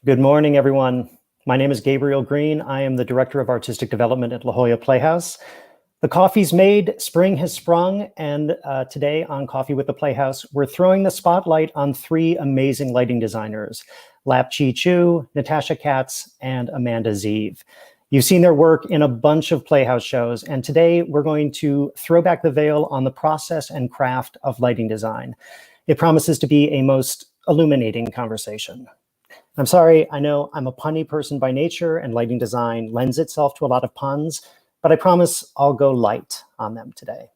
Good morning, everyone. My name is Gabriel Green. I am the Director of Artistic Development at La Jolla Playhouse. The coffee's made, spring has sprung, and today on Coffee with the Playhouse, we're throwing the spotlight on three amazing lighting designers, Chi Chu, Natasha Katz, and Amanda Zieve. You've seen their work in a bunch of Playhouse shows, and today we're going to throw back the veil on the process and craft of lighting design. It promises to be a most illuminating conversation. I'm sorry, I know I'm a punny person by nature, and lighting design lends itself to a lot of puns, but I promise I'll go light on them today.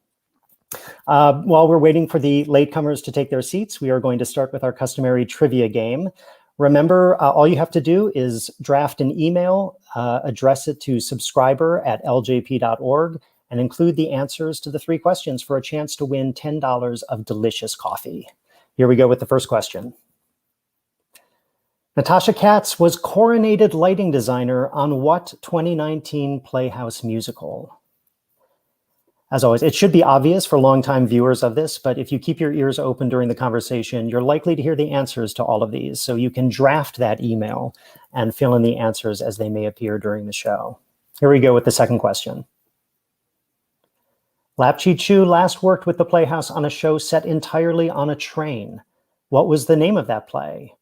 While we're waiting for the latecomers to take their seats, we are going to start with our customary trivia game. Remember, all you have to do is draft an email, address it to subscriber@ljp.org, and include the answers to the three questions for a chance to win $10 of delicious coffee. Here we go with the first question. Natasha Katz was coronated lighting designer on what 2019 Playhouse musical? As always, it should be obvious for longtime viewers of this, but if you keep your ears open during the conversation, you're likely to hear the answers to all of these. So you can draft that email and fill in the answers as they may appear during the show. Here we go with the second question. Chi Chu last worked with the Playhouse on a show set entirely on a train. What was the name of that play?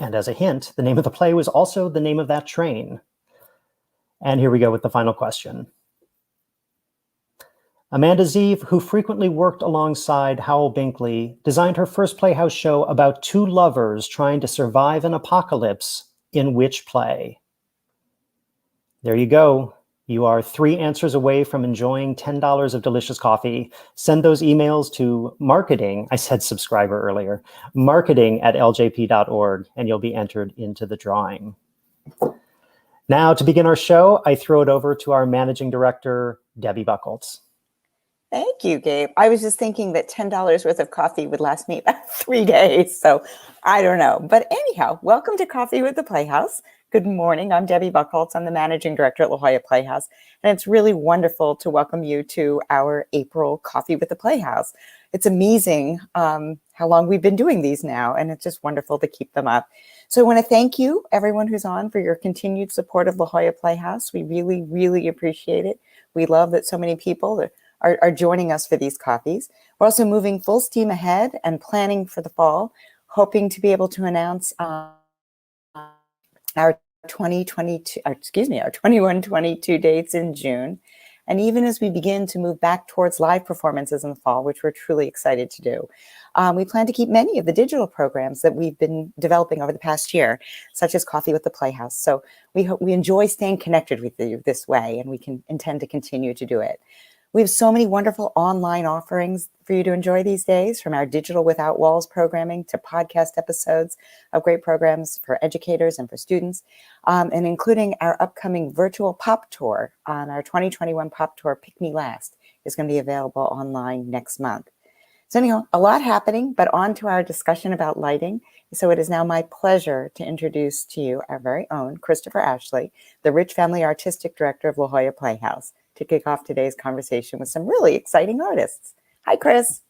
And as a hint, the name of the play was also the name of that train. And here we go with the final question. Amanda Zieve, who frequently worked alongside Howell Binkley, designed her first Playhouse show about two lovers trying to survive an apocalypse in which play? There you go. You are 3 answers away from enjoying $10 of delicious coffee. Send those emails to marketing, I said subscriber earlier, marketing@ljp.org, and you'll be entered into the drawing. Now, to begin our show, I throw it over to our managing director, Debbie Buchholz. Thank you, Gabe. I was just thinking that $10 worth of coffee would last me about 3 days, so I don't know. But anyhow, welcome to Coffee with the Playhouse. Good morning. I'm Debbie Buchholz. I'm the managing director at La Jolla Playhouse, and it's really wonderful to welcome you to our April Coffee with the Playhouse. It's amazing how long we've been doing these now, and it's just wonderful to keep them up. So I want to thank you, everyone who's on, for your continued support of La Jolla Playhouse. We really, really appreciate it. We love that so many people are joining us for these coffees. We're also moving full steam ahead and planning for the fall, hoping to be able to announce our 21-22 dates in June. And even as we begin to move back towards live performances in the fall, which we're truly excited to do, we plan to keep many of the digital programs that we've been developing over the past year, such as Coffee with the Playhouse. So we enjoy staying connected with you this way, and we can intend to continue to do it. We have so many wonderful online offerings for you to enjoy these days, from our Digital Without Walls programming to podcast episodes of great programs for educators and for students, and including our upcoming virtual pop tour. Our 2021 pop tour, Pick Me Last, is going to be available online next month. So anyhow, a lot happening, but on to our discussion about lighting. So it is now my pleasure to introduce to you our very own Christopher Ashley, the Rich Family Artistic Director of La Jolla Playhouse, to kick off today's conversation with some really exciting artists. Hi, Chris.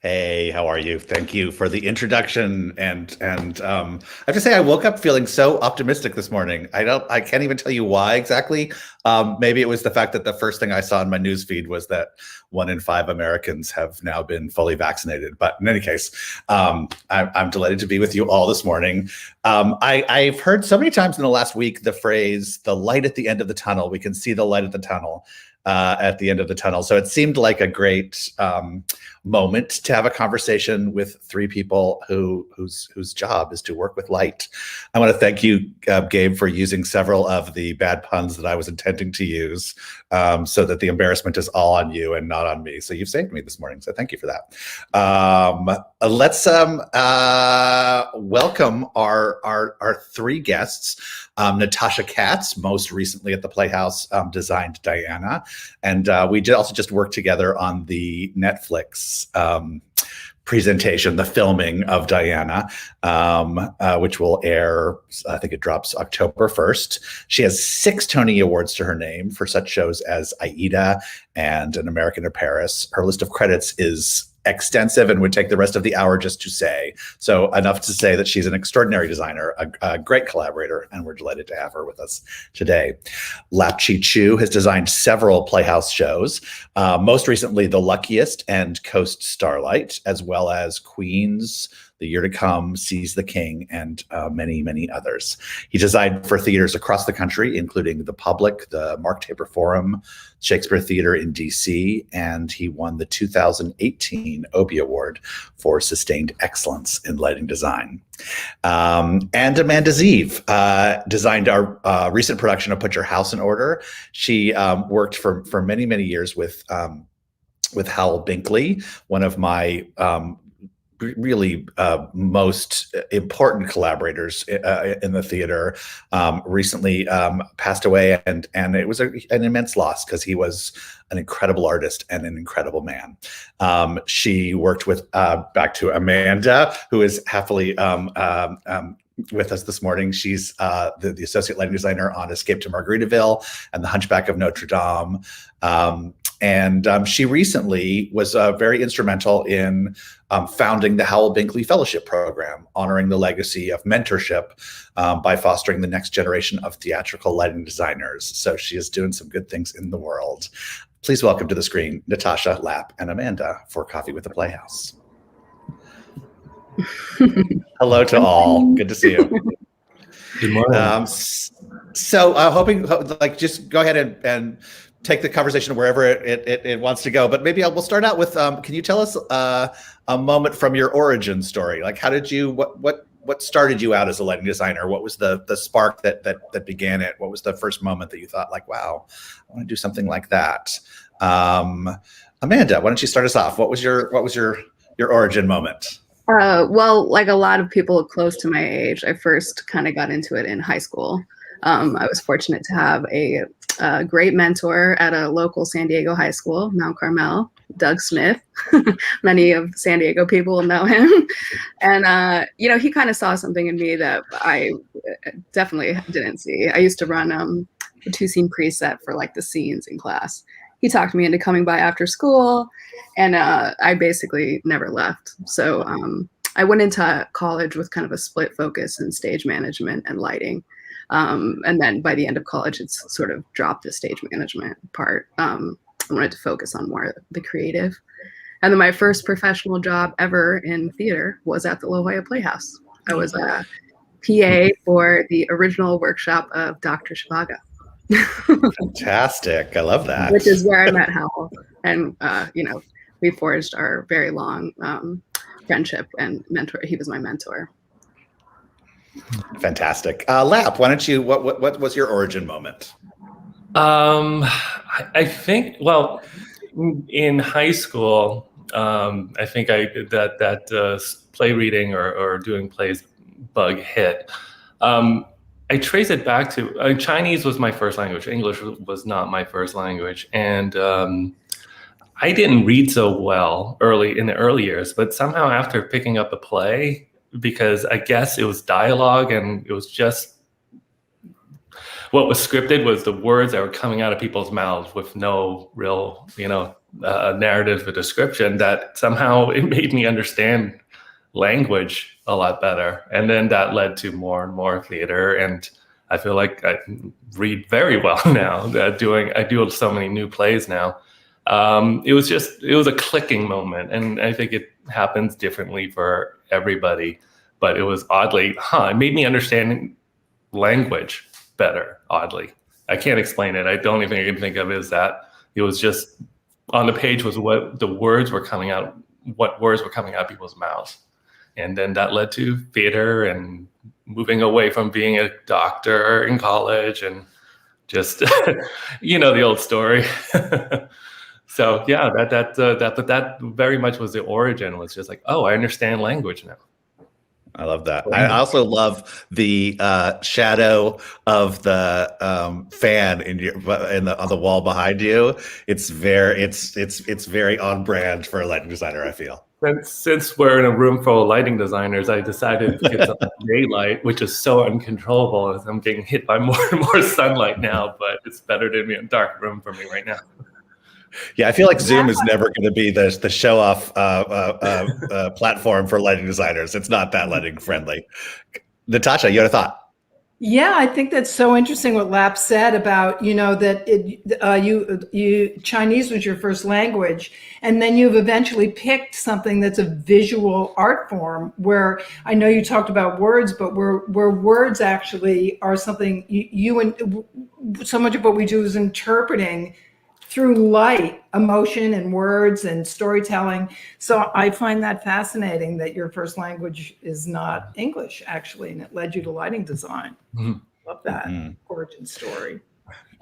Hey, how are you? Thank you for the introduction. And I have to say, I woke up feeling so optimistic this morning. I can't even tell you why exactly. Maybe it was the fact that the first thing I saw in my newsfeed was that 1 in 5 Americans have now been fully vaccinated. But in any case, I'm delighted to be with you all this morning. I've heard so many times in the last week the phrase, the light at the end of the tunnel. We can see the light at the tunnel. At the end of the tunnel. So it seemed like a great moment to have a conversation with 3 people whose job is to work with light. I want to thank you, Gabe, for using several of the bad puns that I was intending to use, so that the embarrassment is all on you and not on me. So you've saved me this morning. So thank you for that. Let's welcome our 3 guests. Natasha Katz, most recently at the Playhouse, designed Diana. And we did also just work together on the Netflix presentation, the filming of Diana, which will air, I think it drops October 1st. She has 6 Tony Awards to her name for such shows as Aida and An American in Paris. Her list of credits is extensive and would take the rest of the hour just to say. So enough to say that she's an extraordinary designer, a great collaborator, and we're delighted to have her with us today. Chi Chu has designed several Playhouse shows, most recently The Luckiest and Coast Starlight, as well as Queens, The Year to Come, Seize the King, and many, many others. He designed for theaters across the country, including the Public, the Mark Taper Forum, Shakespeare Theater in DC, and he won the 2018 Obie Award for Sustained Excellence in Lighting Design. And Amanda Zieve designed our recent production of Put Your House in Order. She worked for many, many years with Howell Binkley, one of my really most important collaborators in the theater, recently passed away, and it was an immense loss because he was an incredible artist and an incredible man. She worked with, back to Amanda, who is happily with us this morning. She's the associate lighting designer on Escape to Margaritaville and the Hunchback of Notre Dame. And she recently was very instrumental in founding the Howell Binkley Fellowship Program, honoring the legacy of mentorship by fostering the next generation of theatrical lighting designers. So she is doing some good things in the world. Please welcome to the screen, Natasha, Lap, and Amanda for Coffee with the Playhouse. Hello to all. Good to see you. Good morning. So hoping, just go ahead and take the conversation wherever it wants to go. But maybe we'll start out with, can you tell us a moment from your origin story? Like, how did you, what started you out as a lighting designer? What was the spark that began it? What was the first moment that you thought, like, wow, I want to do something like that? Amanda, why don't you start us off? What was your origin moment? Well, like a lot of people close to my age, I first kind of got into it in high school. I was fortunate to have a great mentor at a local San Diego high school, Mount Carmel, Doug Smith. Many of San Diego people will know him. And, he kind of saw something in me that I definitely didn't see. I used to run a 2-scene preset for like the scenes in class. He talked me into coming by after school, and I basically never left. So I went into college with kind of a split focus in stage management and lighting. And then by the end of college, it's sort of dropped the stage management part. I wanted to focus on more the creative. And then my first professional job ever in theater was at the La Jolla Playhouse. I was a PA for the original workshop of Dr. Zhivago. Fantastic. I love that. Which is where I met Howell. And, we forged our very long friendship and mentor. He was my mentor. Fantastic. Lap, why don't you, what was your origin moment? I think, well, in high school, I think I did that play reading or doing plays bug hit. I trace it back to Chinese was my first language. English was not my first language, and I didn't read so well in the early years. But somehow after picking up a play, because I guess it was dialogue and it was just what was scripted was the words that were coming out of people's mouths with no real, narrative or description, that somehow it made me understand language a lot better. And then that led to more and more theater. And I feel like I read very well now. I do so many new plays now. It was a clicking moment. And I think it happens differently for everybody. But it was oddly, it made me understand language better, oddly. I can't explain it. I don't even think I can think of it as that. It was just on the page was what words were coming out of people's mouths. And then that led to theater and moving away from being a doctor in college and just, the old story. So yeah, that very much was the origin, was just like, oh, I understand language now. I love that. I also love the shadow of the fan on the wall behind you. It's very on brand for a lighting designer, I feel. Since we're in a room full of lighting designers, I decided to get some daylight, which is so uncontrollable as I'm getting hit by more and more sunlight now, but it's better to be in a dark room for me right now. Yeah, I feel like Zoom is never going to be the show off platform for lighting designers. It's not that lighting friendly. Natasha, you had a thought? Yeah, I think that's so interesting what Lap said about, that you Chinese was your first language, and then you've eventually picked something that's a visual art form where I know you talked about words, but where words actually are something you and so much of what we do is interpreting through light, emotion and words and storytelling. So I find that fascinating that your first language is not English, actually, and it led you to lighting design. Love that origin story.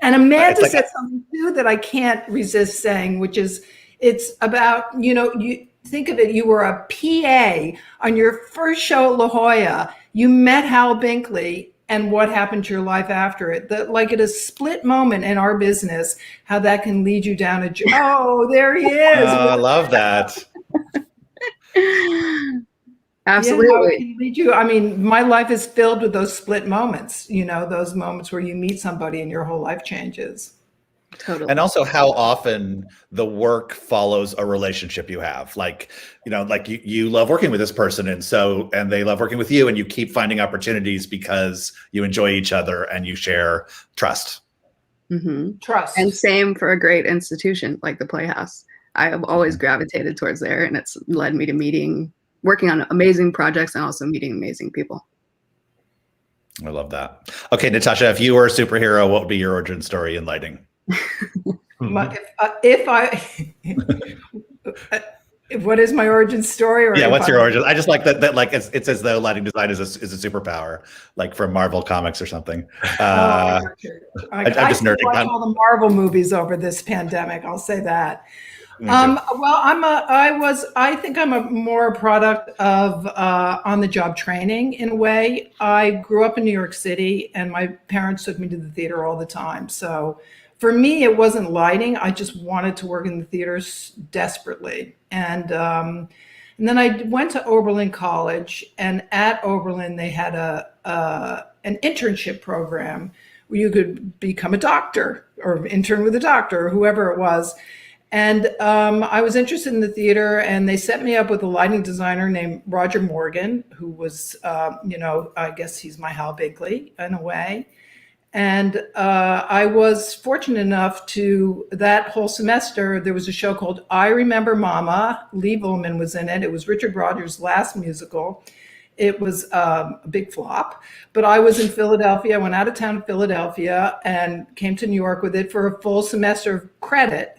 And Amanda said something too that I can't resist saying, which is it's about, you think of it, you were a PA on your first show at La Jolla, you met Hal Binkley, and what happened to your life after it. Like at a split moment in our business, how that can lead you down a, oh, there he is. I love that. Absolutely. Yeah, how it can lead you. I mean, my life is filled with those split moments, those moments where you meet somebody and your whole life changes. Totally. And also how often the work follows a relationship you have. Like, you love working with this person and they love working with you, and you keep finding opportunities because you enjoy each other and you share trust. Trust. And same for a great institution like the Playhouse. I have always gravitated towards there, and it's led me to working on amazing projects and also meeting amazing people. I love that. Okay, Natasha, if you were a superhero, what would be your origin story in lighting? What is my origin story? Or what's your origin? I just like that like it's as though lighting design is a superpower, like from Marvel Comics or something. I'm just nerding. I watch all the Marvel movies over this pandemic. I'll say that. Well, I think I'm more a product of on-the-job training in a way. I grew up in New York City, and my parents took me to the theater all the time. So for me, it wasn't lighting. I just wanted to work in the theaters desperately. And then I went to Oberlin College, and at Oberlin, they had an internship program where you could become a doctor or intern with a doctor or whoever it was. And I was interested in the theater, and they set me up with a lighting designer named Roger Morgan, who was, I guess he's my Hal Binkley in a way. And I was fortunate enough that whole semester, there was a show called I Remember Mama. Lee Volman was in it. It was Richard Rodgers' last musical. It was a big flop, but I was in Philadelphia. I went out of town to Philadelphia and came to New York with it for a full semester of credit.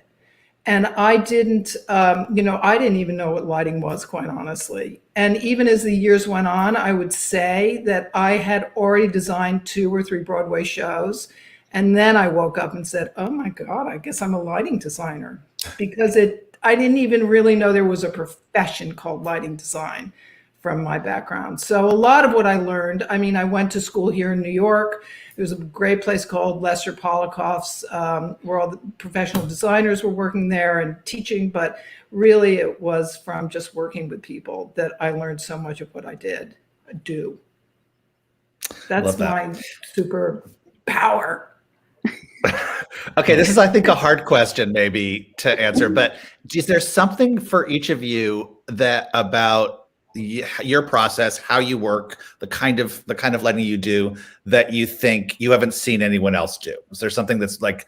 And I didn't even know what lighting was, quite honestly. And even as the years went on, I would say that I had already designed 2 or 3 Broadway shows. And then I woke up and said, oh my God, I guess I'm a lighting designer. Because I didn't even really know there was a profession called lighting design from my background. So a lot of what I learned, I went to school here in New York. There's a great place called Lester Polikoff's, where all the professional designers were working there and teaching, but really it was from just working with people that I learned so much of what I do. That's my superpower. Okay, this is, I think, a hard question maybe to answer, but is there something for each of you that about your process, how you work, the kind of lighting you do that you think you haven't seen anyone else do? Is there something that's like,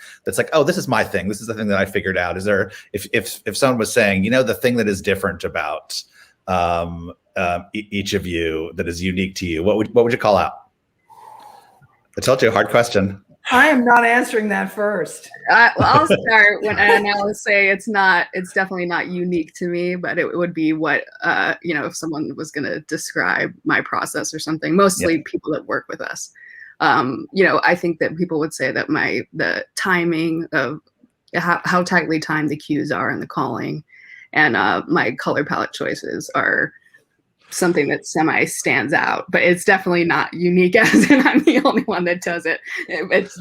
oh, this is my thing. This is the thing that I figured out. Is there, if someone was saying, the thing that is different about each of you that is unique to you, what would you call out? I told you, a hard question. I am not answering that first. I'll start and I'll say it's definitely not unique to me, but it would be what, if someone was going to describe my process or something, mostly people that work with us. I think that people would say that the timing of how tightly timed the cues are and the calling and my color palette choices are something that semi stands out, but it's definitely not unique as in I'm the only one that does it.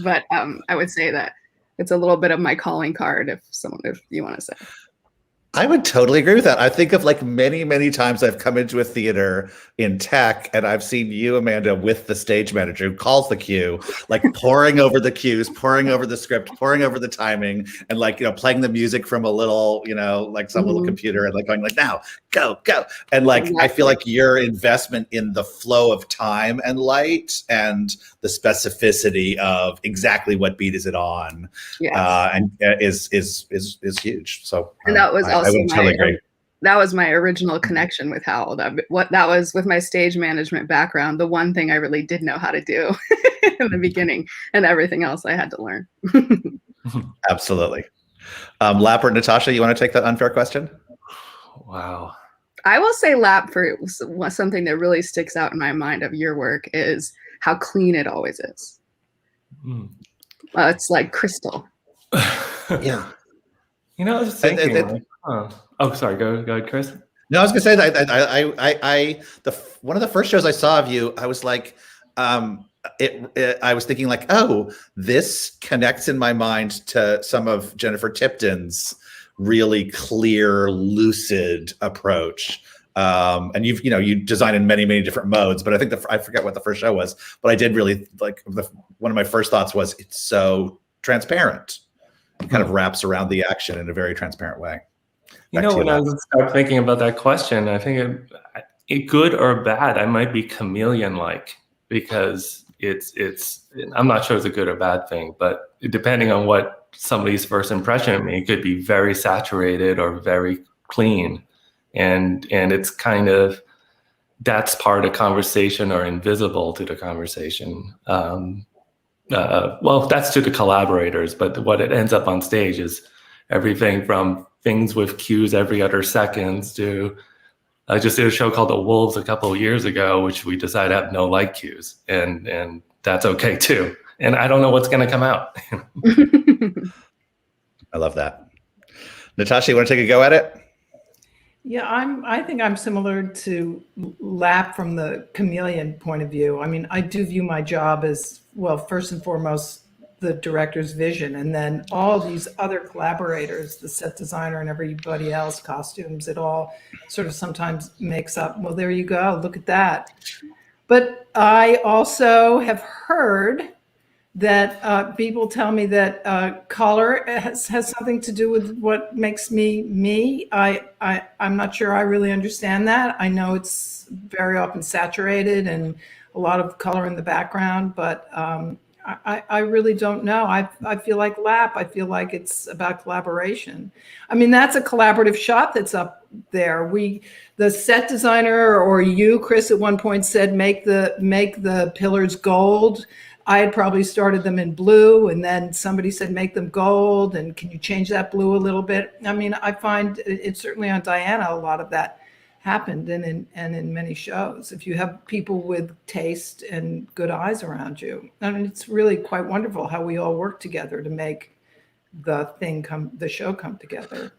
But I would say that it's a little bit of my calling card if you want to say. I would totally agree with that. I think of like many, many times I've come into a theater in tech and I've seen you, Amanda, with the stage manager who calls the cue, like pouring over the cues, pouring over the script, pouring over the timing, and like, playing the music from a little, like some little computer and like going like, now, go, go. And like, I feel like your investment in the flow of time and light and the specificity of exactly what beat is it on, and is huge. So and that was I would totally agree. That was my original connection with Howell. That was with my stage management background, the one thing I really did know how to do in the beginning, and everything else I had to learn. Absolutely. Lap or Natasha, you want to take that unfair question? Wow. I will say Lap for something that really sticks out in my mind of your work is how clean it always is. It's like crystal. Yeah. I was just thinking. Oh, sorry. Go ahead, Chris. No, I was gonna say that one of the first shows I saw of you, I was like, I was thinking like, oh, this connects in my mind to some of Jennifer Tipton's really clear, lucid approach. And you design in many, many different modes, but I think I forget what the first show was, but I did really like one of my first thoughts was it's so transparent. It kind of wraps around the action in a very transparent way. When I start thinking about that question, I think it good or bad, I might be chameleon-like because it's I'm not sure it's a good or bad thing, but depending on what somebody's first impression of me, it could be very saturated or very clean. And it's kind of, that's part of conversation or invisible to the conversation. Well, that's to the collaborators, but what it ends up on stage is everything from things with cues every other seconds to, I just did a show called The Wolves a couple of years ago, which we decided to have no light cues, and that's okay too. And I don't know what's going to come out. I love that. Natasha, you want to take a go at it? Yeah, I think I'm similar to Lap from the chameleon point of view. I mean, I do view my job as, well, first and foremost, the director's vision, and then all these other collaborators, the set designer and everybody else, costumes, it all sort of sometimes makes up, well, there you go, look at that. But I also have heard that people tell me that color has something to do with what makes me me. I'm not sure I really understand that. I know it's very often saturated and a lot of color in the background, but I really don't know. I feel like Lap. I feel like it's about collaboration. I mean, that's a collaborative shot that's up there. The set designer or you, Chris, at one point said, make the pillars gold. I had probably started them in blue, and then somebody said, make them gold, and can you change that blue a little bit? I mean, I find it's certainly on Diana, a lot of that happened, and in many shows. If you have people with taste and good eyes around you, I mean, it's really quite wonderful how we all work together to make the show come together.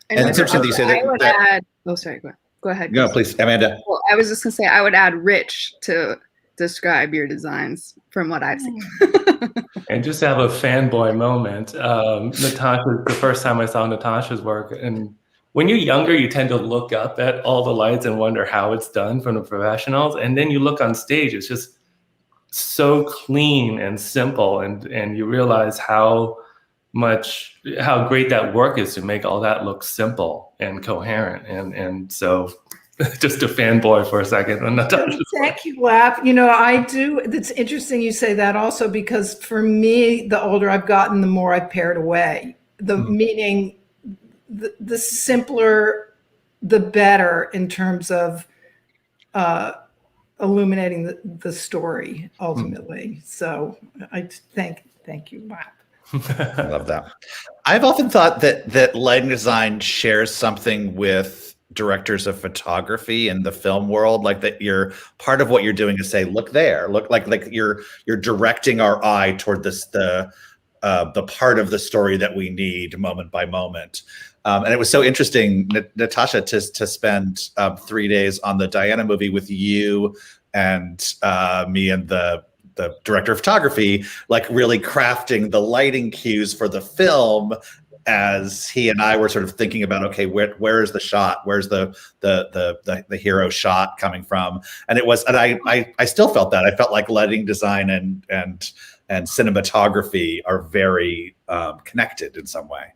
And it's interesting that you say that. Oh, sorry, go ahead. No, please, Amanda. Well, I was just gonna say I would add rich to describe your designs from what I've seen. And just to have a fanboy moment, Natasha, the first time I saw Natasha's work, and when you're younger, you tend to look up at all the lights and wonder how it's done from the professionals. And then you look on stage, it's just so clean and simple. And you realize how great that work is to make all that look simple and coherent. And so just a fanboy for a second. Thank you, Lap. I do. It's interesting you say that also, because for me, the older I've gotten, the more I've pared away. Meaning the simpler, the better in terms of illuminating the story ultimately. So I thank you, Lap. I love that. I've often thought that lighting design shares something with directors of photography in the film world, like that you're part of what you're doing is say, look there, look like you're directing our eye toward the part of the story that we need moment by moment. And it was so interesting, Natasha, to spend 3 days on the Diana movie with you and me and the director of photography, like really crafting the lighting cues for the film as he and I were sort of thinking about, okay, where is the shot? Where's the hero shot coming from? And it was, and I still felt that. I felt like lighting design and cinematography are very connected in some way.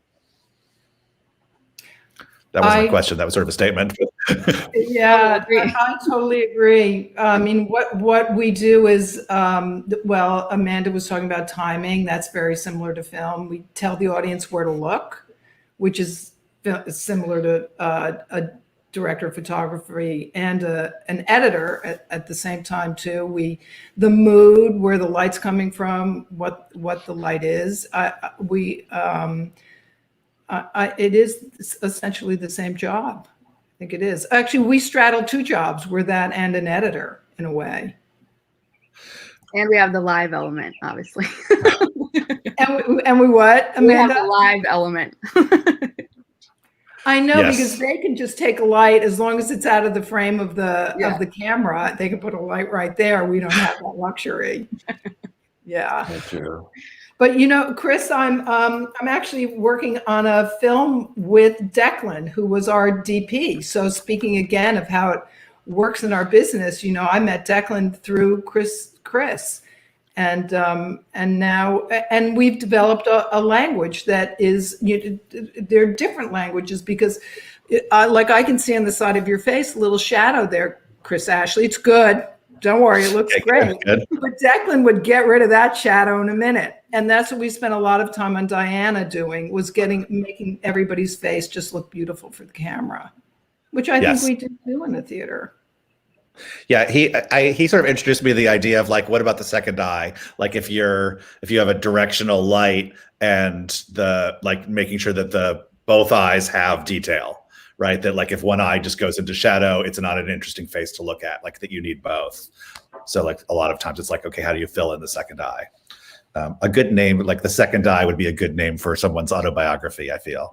That wasn't a question. That was sort of a statement. Yeah, I totally agree. I mean, what we do is, well, Amanda was talking about timing. That's very similar to film. We tell the audience where to look, which is similar to a director of photography and an editor at the same time too. The mood, where the light's coming from, what the light is. It is essentially the same job. I think it is. Actually, we straddle two jobs. We're that and an editor in a way. And we have the live element, obviously. and we what, Amanda? We have the live element. I know, because they can just take a light as long as it's out of the frame of the camera. They can put a light right there. We don't have that luxury. Yeah. That's true. But you know, Chris, I'm actually working on a film with Declan, who was our DP. So speaking again of how it works in our business, you know, I met Declan through Chris, and now we've developed a language that is, they're different languages because, like I can see on the side of your face a little shadow there, Chris Ashley. It's good. Don't worry, it looks great. But Declan would get rid of that shadow in a minute. And that's what we spent a lot of time on Diana doing, was making everybody's face just look beautiful for the camera, which I think we do too in the theater. Yeah, he sort of introduced me to the idea of like, what about the second eye? Like if you have a directional light and making sure that both eyes have detail. Right, that like if one eye just goes into shadow, it's not an interesting face to look at. Like that you need both. So like a lot of times it's like, okay, how do you fill in the second eye? A good name, like the second eye, would be a good name for someone's autobiography, I feel.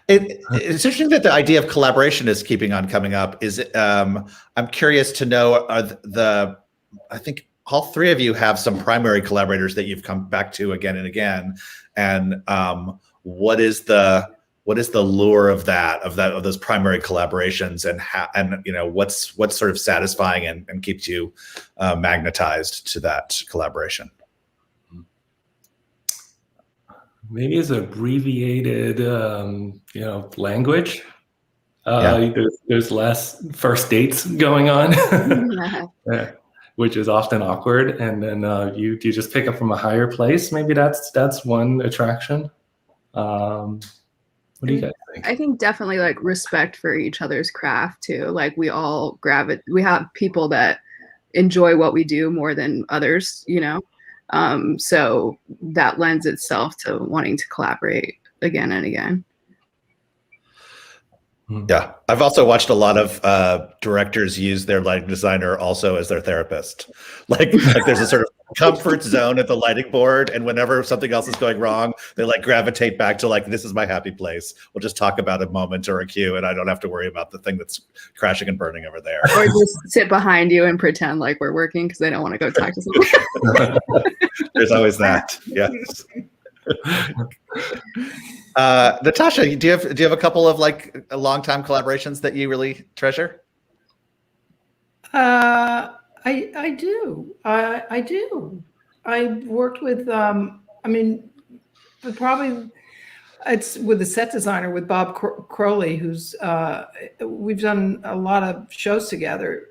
It's interesting that the idea of collaboration is keeping on coming up. I'm curious to know, I think all three of you have some primary collaborators that you've come back to again and again, and what is the lure of those primary collaborations, and you know what's sort of satisfying and keeps you magnetized to that collaboration? Maybe it's abbreviated language. There's less first dates going on. Which is often awkward, and then you just pick up from a higher place. Maybe that's one attraction. What do you guys think? I think definitely like respect for each other's craft too. Like we all we have people that enjoy what we do more than others, you know. So that lends itself to wanting to collaborate again and again. Yeah, I've also watched a lot of directors use their lighting designer also as their therapist. Like there's a sort of comfort zone at the lighting board, and whenever something else is going wrong, they like gravitate back to like, this is my happy place. We'll just talk about a moment or a cue, and I don't have to worry about the thing that's crashing and burning over there. Or just sit behind you and pretend like we're working because they don't want to go talk to someone. There's always that. Yes. Natasha, do you have a couple of like long-time collaborations that you really treasure? I do. I do. I worked with probably it's with the set designer, with Bob Crowley, who's we've done a lot of shows together.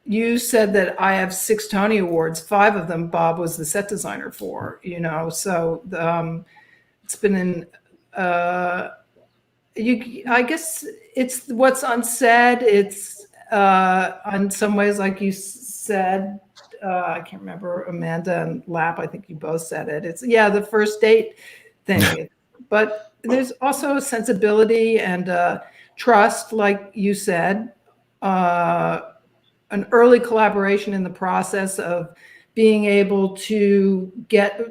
You said that I have 6 Tony Awards. 5 of them Bob was the set designer for, you know, so it's been in I guess it's what's unsaid. It's in some ways, like you said, I can't remember, Amanda and Lap, I think you both said it. It's the first date thing. But there's also a sensibility and trust, like you said, an early collaboration in the process of being able to get,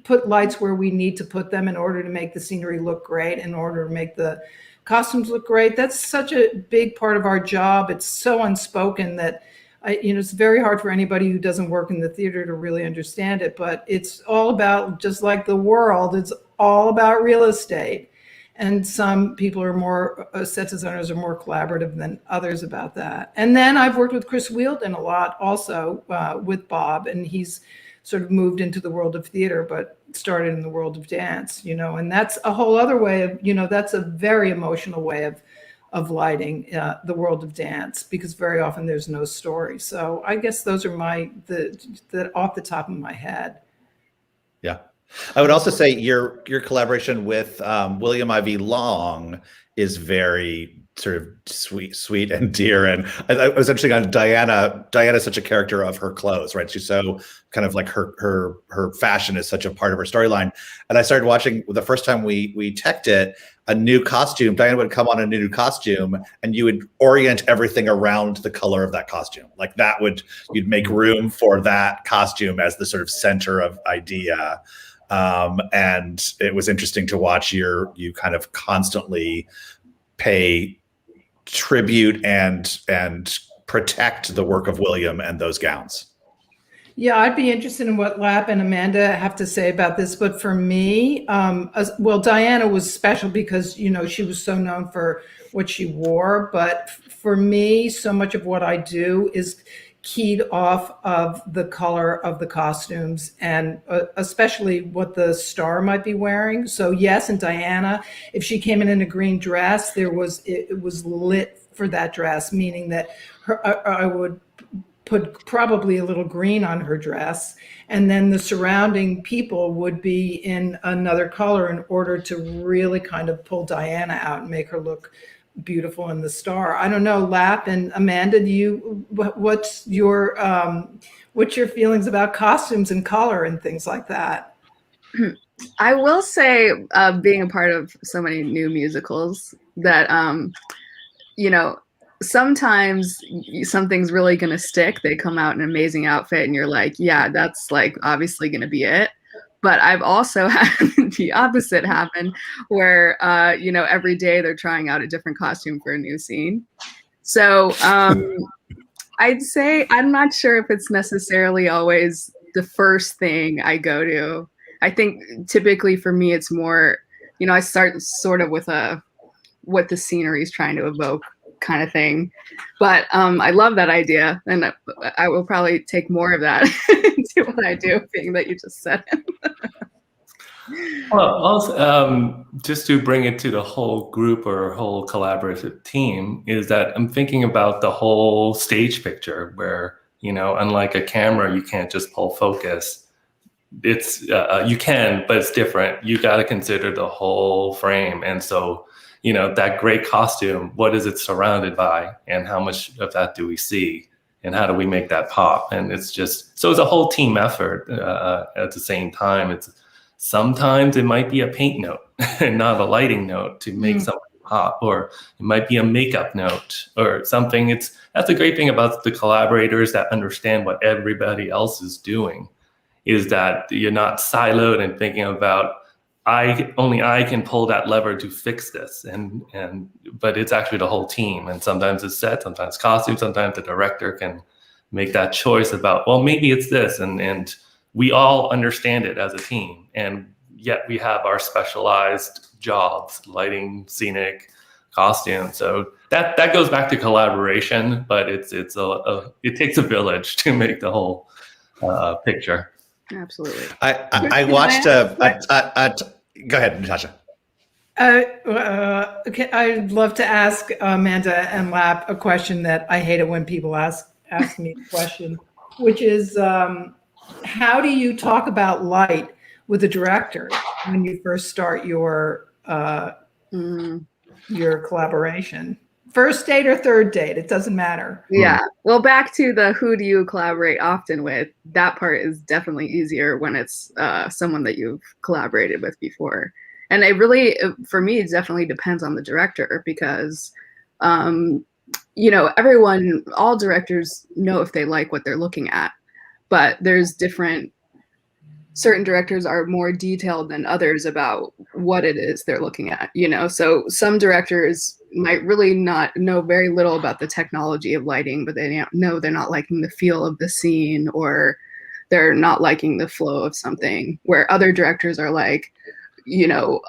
put lights where we need to put them in order to make the scenery look great, in order to make the costumes look great. That's such a big part of our job. It's so unspoken that it's very hard for anybody who doesn't work in the theater to really understand it, but it's all about, just like the world, it's all about real estate. And some people are more, set designers are more collaborative than others about that. And then I've worked with Chris Wheeldon a lot also, with Bob, and he's sort of moved into the world of theater, but started in the world of dance, and that's a whole other way of, that's a very emotional way of lighting the world of dance, because very often there's no story. So I guess those are the off the top of my head. Yeah. I would also say your collaboration with William Ivy Long is very sort of sweet and dear. And I was actually on Diana. Diana's such a character of her clothes, right? She's so kind of like her fashion is such a part of her storyline. And I started watching the first time we teched it, a new costume. Diana would come on a new costume, and you would orient everything around the color of that costume. Like you'd make room for that costume as the sort of center of idea. And it was interesting to watch you kind of constantly pay tribute and protect the work of William and those gowns. Yeah, I'd be interested in what Lap and Amanda have to say about this. But for me, well, Diana was special because, she was so known for what she wore. But for me, so much of what I do is keyed off of the color of the costumes, and especially what the star might be wearing. So yes, and Diana, if she came in a green dress, it was lit for that dress, meaning that I would put probably a little green on her dress, and then the surrounding people would be in another color in order to really kind of pull Diana out and make her look beautiful in the star. I don't know, Lap and Amanda, what's your feelings about costumes and color and things like that? I will say, being a part of so many new musicals, that sometimes something's really gonna stick. They come out in an amazing outfit, and you're like, yeah, that's like obviously gonna be it. But I've also had the opposite happen, where every day they're trying out a different costume for a new scene. So I'd say I'm not sure if it's necessarily always the first thing I go to. I think typically for me it's more, I start sort of with what the scenery is trying to evoke kind of thing. But I love that idea, and I will probably take more of that into what I do, being that you just said it. Well, also, just to bring it to the whole group or whole collaborative team, is that I'm thinking about the whole stage picture where, unlike a camera, you can't just pull focus. It's you can, but it's different. You got to consider the whole frame. And so, that great costume, what is it surrounded by, and how much of that do we see, and how do we make that pop? And it's a whole team effort. At the same time, sometimes it might be a paint note and not a lighting note to make something pop, or it might be a makeup note or something. That's the great thing about the collaborators that understand what everybody else is doing, is that you're not siloed and thinking about only I can pull that lever to fix this, but it's actually the whole team. And sometimes it's set, sometimes costume, sometimes the director can make that choice about, well, maybe it's this, and we all understand it as a team, and yet we have our specialized jobs: lighting, scenic, costume. So that goes back to collaboration, but it takes a village to make the whole picture. Absolutely. I watched go ahead, Natasha. Okay, I'd love to ask Amanda and Lap a question that I hate it when people ask me the question, which is, how do you talk about light with the director when you first start your collaboration? First date or third date, it doesn't matter. Yeah. Well, back to the who do you collaborate often with, that part is definitely easier when it's someone that you've collaborated with before. And it really, for me, it definitely depends on the director, because, all directors know if they like what they're looking at, but there's certain directors are more detailed than others about what it is they're looking at, so some directors might really not know very little about the technology of lighting, but they know they're not liking the feel of the scene, or they're not liking the flow of something, where other directors are like, you know,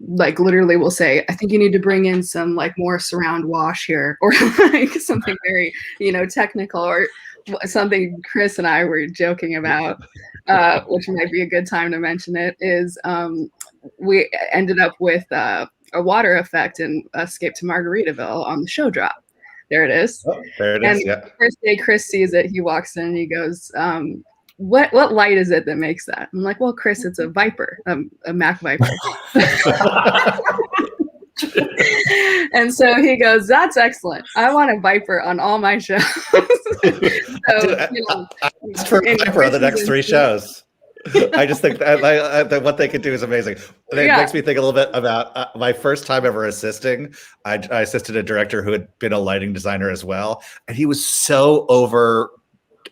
like literally will say, I think you need to bring in some like more surround wash here, or like something very, you know, technical, or something Chris and I were joking about, which might be a good time to mention it, is we ended up with a water effect in Escape to Margaritaville on the show drop. There it is. Oh, there it and is. Yeah. The first day Chris sees it, he walks in and he goes, what light is it that makes that? I'm like, well, Chris, it's a Viper, a Mac Viper. And so he goes, that's excellent. I want a Viper on all my shows. So, Dude, you know, I asked for a Viper on the next 3 shows. I just think that what they could do is amazing. It makes me think a little bit about my first time ever assisting. I assisted a director who had been a lighting designer as well, and he was so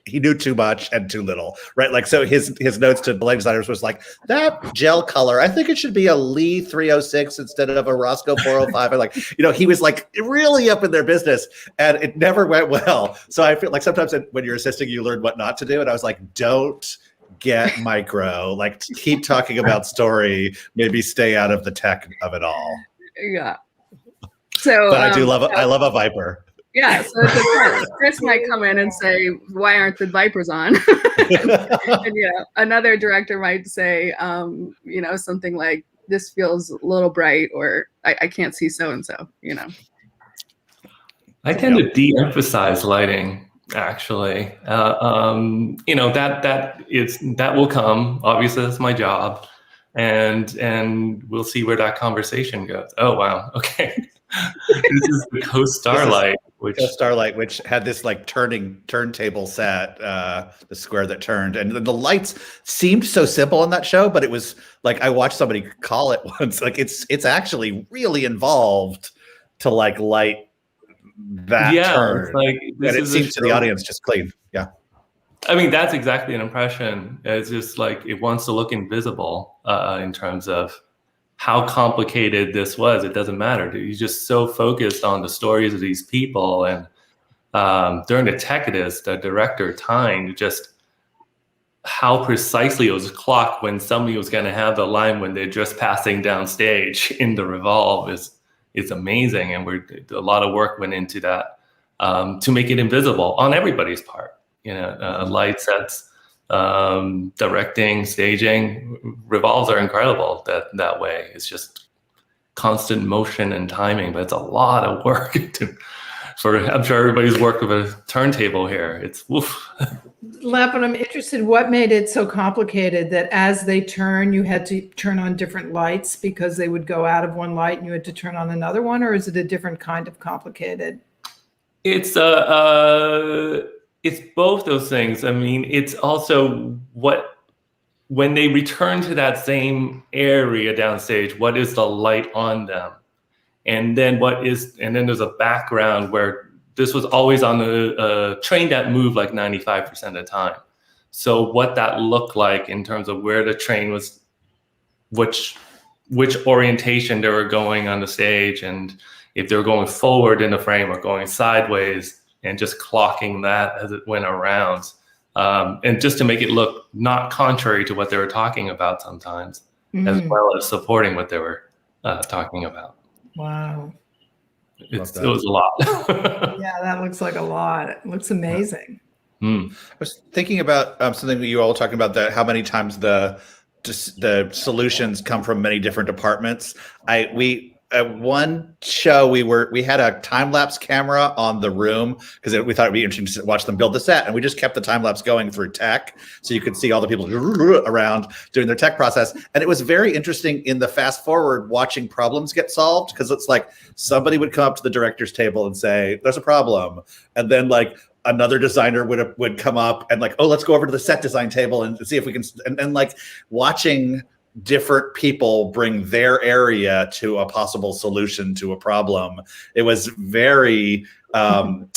he knew too much and too little, right? Like, so his notes to lighting designers was like, that gel color, I think it should be a Lee 306 instead of a Roscoe 405. And like, you know, he was like really up in their business, and it never went well. So I feel like sometimes when you're assisting, you learn what not to do. And I was like, don't get micro, like keep talking about story, maybe stay out of the tech of it all. Yeah. So, but I love a Viper. Yeah, so it depends. Chris might come in and say, why aren't the Vipers on? And you know, another director might say, you know, something like, this feels a little bright, or I can't see so-and-so, you know. I tend to de-emphasize lighting, actually. You know, that will come. Obviously, that's my job. And we'll see where that conversation goes. Oh, wow. Okay. This is the Co-Starlight. Co-Starlight, which had this like turntable set, the square that turned, and the lights seemed so simple on that show, but it was like, I watched somebody call it once, like it's actually really involved to like light that turn. Like, and it seemed to the audience just clean. Yeah. I mean, that's exactly an impression. It's just like, it wants to look invisible in terms of how complicated this was. It doesn't matter. You're just so focused on the stories of these people. And during the Techidus, the director timed just how precisely it was clocked when somebody was going to have the line when they're just passing down stage in the Revolve is amazing. And a lot of work went into that to make it invisible on everybody's part. You know, light sets, directing, staging, Revolves are incredible that way. It's just constant motion and timing, but it's a lot of work I'm sure everybody's worked with a turntable here. It's woof. Lappin, I'm interested, what made it so complicated that as they turn, you had to turn on different lights because they would go out of one light and you had to turn on another one, or is it a different kind of complicated? It's both those things. I mean, it's also when they return to that same area downstage, what is the light on them? And then there's a background where this was always on a train that moved like 95% of the time. So what that looked like in terms of where the train was, which orientation they were going on the stage, and if they were going forward in the frame or going sideways, and just clocking that as it went around. And just to make it look not contrary to what they were talking about sometimes, as well as supporting what they were talking about. Wow. It was a lot. Yeah, that looks like a lot. It looks amazing. I was thinking about something that you all were talking about, that how many times the solutions come from many different departments. At one show, we had a time-lapse camera on the room because we thought it'd be interesting to watch them build the set, and we just kept the time-lapse going through tech, so you could see all the people around doing their tech process. And it was very interesting in the fast forward watching problems get solved, because it's like somebody would come up to the director's table and say, "There's a problem," and then like another designer would come up and like, "Oh, let's go over to the set design table and see if we can," and like watching different people bring their area to a possible solution to a problem. It was very you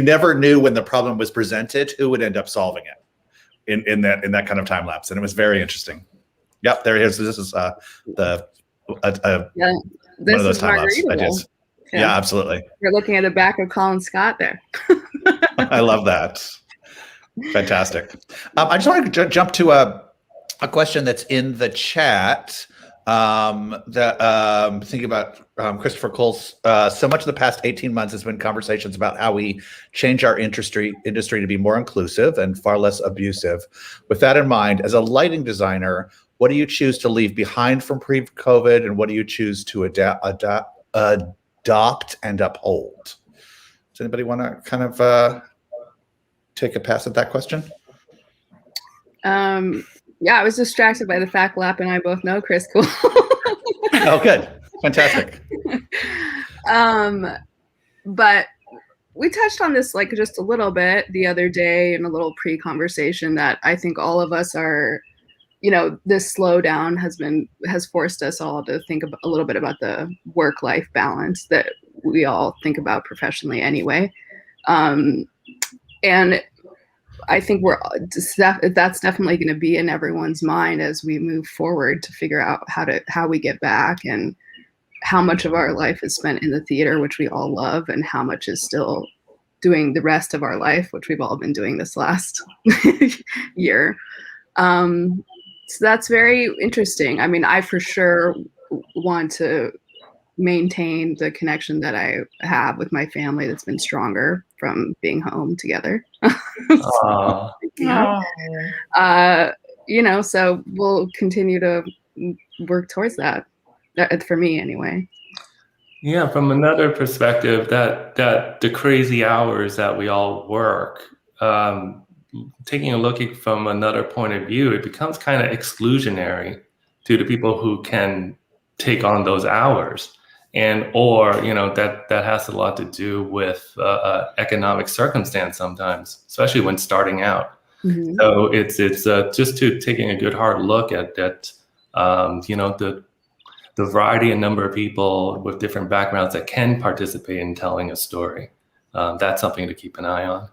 never knew when the problem was presented who would end up solving it in that kind of time lapse, and it was very interesting. Yep, there it is. This is This one of those is time lapse Margaritaville. ideas. Yeah, absolutely. We're looking at the back of Colin Scott there. I love that. Fantastic. I just want to jump to a question that's in the chat. Thinking about Christopher Cole's. So much of the past 18 months has been conversations about how we change our industry to be more inclusive and far less abusive. With that in mind, as a lighting designer, what do you choose to leave behind from pre-COVID, and what do you choose to adopt and uphold? Does anybody want to kind of take a pass at that question? Yeah, I was distracted by the fact Lap and I both know Chris Cole. Oh, good. Fantastic. But we touched on this like just a little bit the other day in a little pre-conversation that I think all of us are, this slowdown has forced us all to think about a little bit about the work-life balance that we all think about professionally anyway. And I think that's definitely going to be in everyone's mind as we move forward to figure out how we get back, and how much of our life is spent in the theater, which we all love, and how much is still doing the rest of our life, which we've all been doing this last year. So that's very interesting. I mean, I for sure want to maintain the connection that I have with my family that's been stronger from being home together. So we'll continue to work towards that, for me anyway. Yeah, from another perspective, that the crazy hours that we all work, taking a look from another point of view, it becomes kind of exclusionary to the people who can take on those hours. Or that has a lot to do with economic circumstance sometimes, especially when starting out. Mm-hmm. So it's just taking a good hard look at the variety and number of people with different backgrounds that can participate in telling a story. That's something to keep an eye on.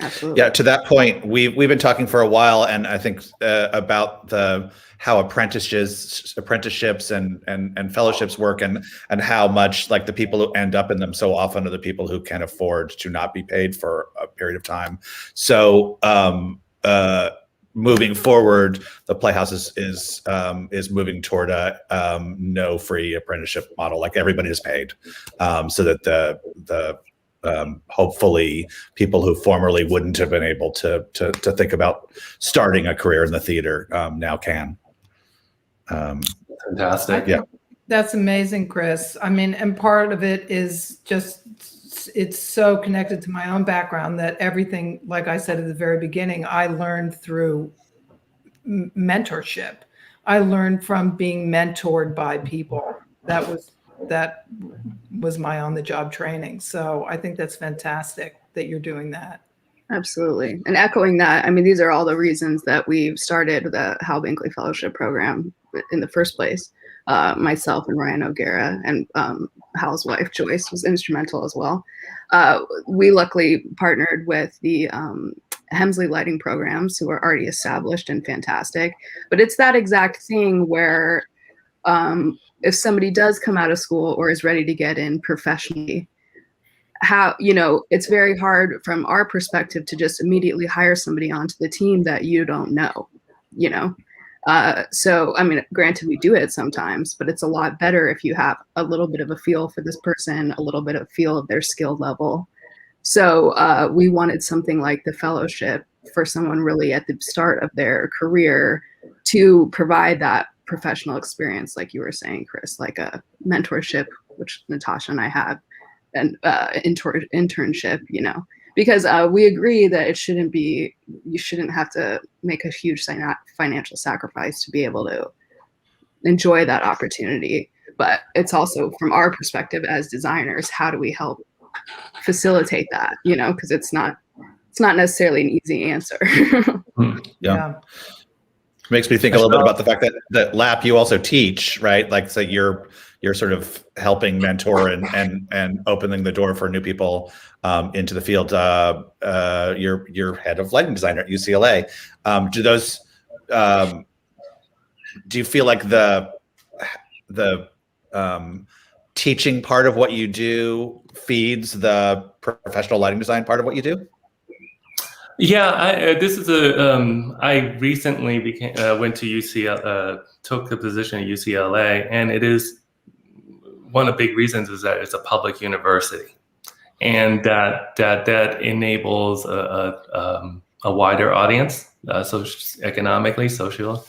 Absolutely. Yeah, to that point, we've been talking for a while, and I think about how apprenticeships and fellowships work, and how much like the people who end up in them so often are the people who can afford to not be paid for a period of time. So moving forward, the Playhouse is moving toward a no free apprenticeship model, like everybody is paid, so that the hopefully people who formerly wouldn't have been able to think about starting a career in the theater now can. Fantastic. Yeah. That's amazing, Chris. I mean, and part of it is just, it's so connected to my own background that everything, like I said at the very beginning, I learned through mentorship. I learned from being mentored by people. That was my on-the-job training. So I think that's fantastic that you're doing that. Absolutely. And echoing that, I mean, these are all the reasons that we've started the Hal Binkley Fellowship Program in the first place. Myself and Ryan O'Gara, and Hal's wife, Joyce, was instrumental as well. We luckily partnered with the Hemsley Lighting Programs, who are already established and fantastic. But it's that exact thing where if somebody does come out of school or is ready to get in professionally, it's very hard from our perspective to just immediately hire somebody onto the team that you don't know, So, I mean, granted, we do it sometimes, but it's a lot better if you have a little bit of a feel for this person, a little bit of feel of their skill level. So we wanted something like the fellowship for someone really at the start of their career to provide that professional experience, like you were saying, Chris, like a mentorship, which Natasha and I have, and internship, because we agree that you shouldn't have to make a huge financial sacrifice to be able to enjoy that opportunity. But it's also from our perspective as designers, how do we help facilitate that, because it's not necessarily an easy answer. Yeah. Makes me think a little bit about the fact that Lap, you also teach, right? Like, so you're sort of helping mentor and opening the door for new people into the field. You're head of lighting design at UCLA. Do you feel like the teaching part of what you do feeds the professional lighting design part of what you do? Yeah, this is I recently went to UCLA, took the position at UCLA, and it is one of the big reasons is that it's a public university, and that enables a wider audience, economically, social,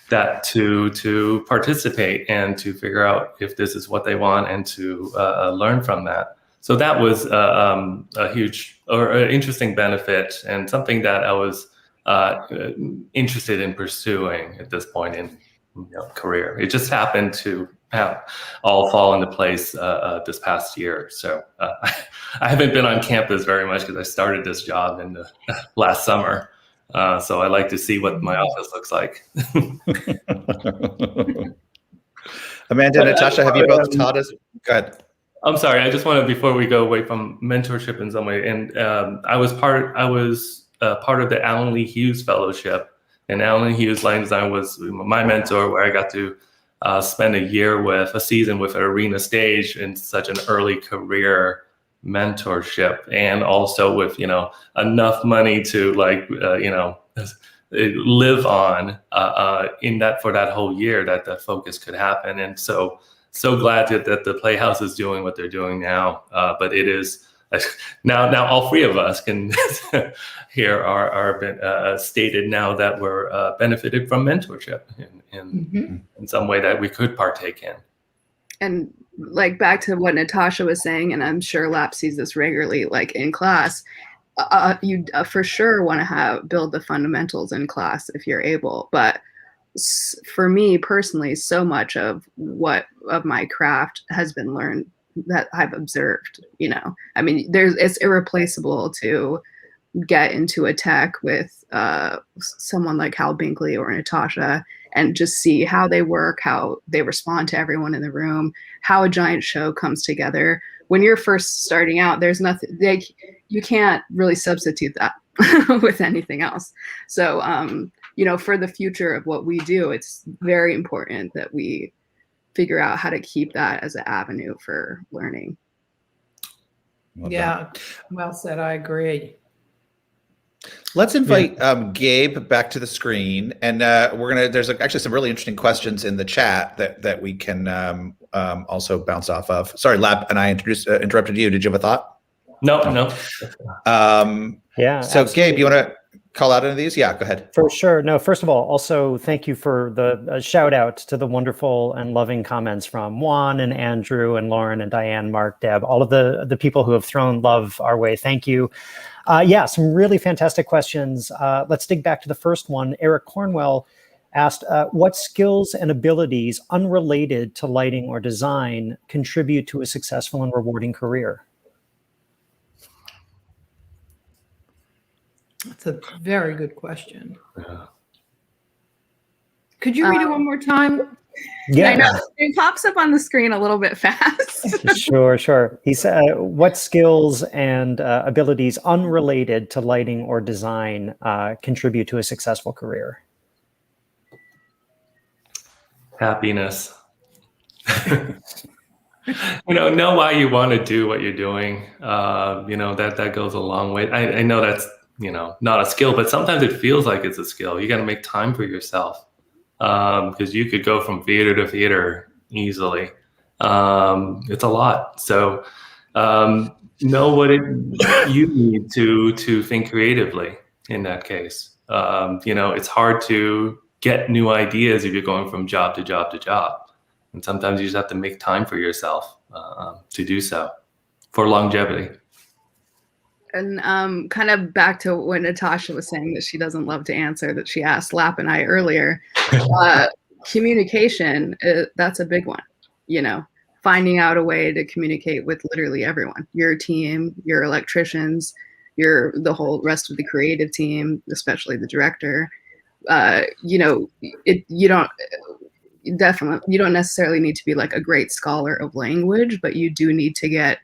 that to participate and to figure out if this is what they want and to learn from that. So that was a huge or interesting benefit and something that I was interested in pursuing at this point in career. It just happened to have all fall into place this past year. So I haven't been on campus very much because I started this job in the last summer. So I like to see what my office looks like. Amanda and Natasha, have you both taught us? Go ahead. I'm sorry. I just want to, before we go away from mentorship in some way, and I was part of the Alan Lee Hughes Fellowship, and Alan Lee Hughes Lighting Design was my mentor, where I got to spend a season with Arena Stage in such an early career mentorship, and also with enough money to live on in that for that whole year that the focus could happen. And so glad that the Playhouse is doing what they're doing now. But it is now all three of us can here are stated now that we're benefited from mentorship in some way that we could partake in. And like back to what Natasha was saying, and I'm sure Lap sees this regularly, like in class, you for sure want to build the fundamentals in class if you're able. But for me personally, so much of my craft has been learned that I've observed. I mean, it's irreplaceable to get into a tech with someone like Hal Binkley or Natasha and just see how they work, how they respond to everyone in the room, how a giant show comes together. When you're first starting out, there's nothing you can't really substitute that with anything else. So for the future of what we do, it's very important that we figure out how to keep that as an avenue for learning. Well said. I agree. Let's invite Gabe back to the screen, and there's actually some really interesting questions in the chat that we can also bounce off of. Sorry, Lab, and I interrupted you. Did you have a thought? No. Yeah. So absolutely. Gabe, you want to call out any of these? Yeah, go ahead. For sure. No, first of all, also thank you for the shout out to the wonderful and loving comments from Juan and Andrew and Lauren and Diane, Mark, Deb, all of the people who have thrown love our way. Thank you. Some really fantastic questions. Let's dig back to the first one. Eric Cornwell asked, what skills and abilities unrelated to lighting or design contribute to a successful and rewarding career? That's a very good question. Could you read it one more time? Yeah, I know. It pops up on the screen a little bit fast. Sure. He said, what skills and abilities unrelated to lighting or design contribute to a successful career? Happiness. Know why you want to do what you're doing. That goes a long way. I know that's not a skill, but sometimes it feels like it's a skill. You got to make time for yourself. Because you could go from theater to theater easily. It's a lot. So know what you need to think creatively in that case. It's hard to get new ideas if you're going from job to job to job. And sometimes you just have to make time for yourself to do so for longevity. And kind of back to what Natasha was saying, that she doesn't love to answer, that she asked Lap and I earlier. Communication, that's a big one. Finding out a way to communicate with literally everyone, your team, your electricians, the whole rest of the creative team, especially the director. You don't necessarily need to be like a great scholar of language, but you do need to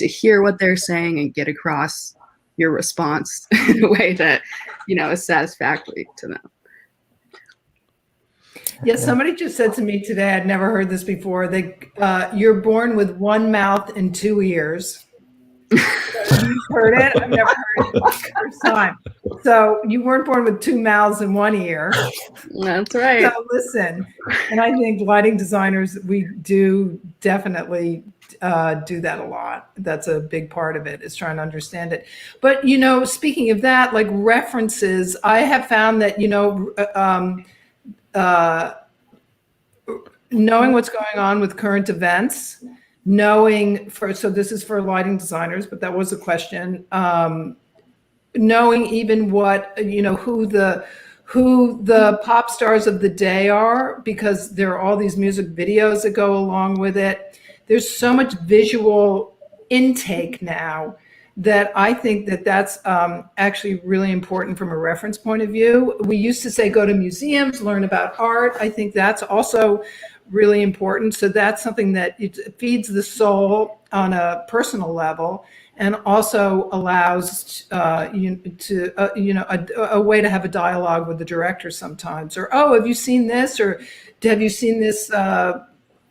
hear what they're saying and get across your response in a way that, is satisfactory to them. Yeah, somebody just said to me today, I'd never heard this before, that you're born with one mouth and two ears. You've heard it? I've never heard it for the first time. So you weren't born with two mouths and one ear. That's right. So listen, and I think lighting designers, we do definitely do that a lot. That's a big part of it, is trying to understand it. But, speaking of that, like references, I have found that, knowing what's going on with current events, so this is for lighting designers, but that was a question. Knowing even what, who the pop stars of the day are, because there are all these music videos that go along with it. There's so much visual intake now that I think that that's actually really important from a reference point of view. We used to say, go to museums, learn about art. I think that's also really important. So that's something that it feeds the soul on a personal level, and also allows a way to have a dialogue with the director sometimes. Or, oh, have you seen this? Or have you seen this? Like,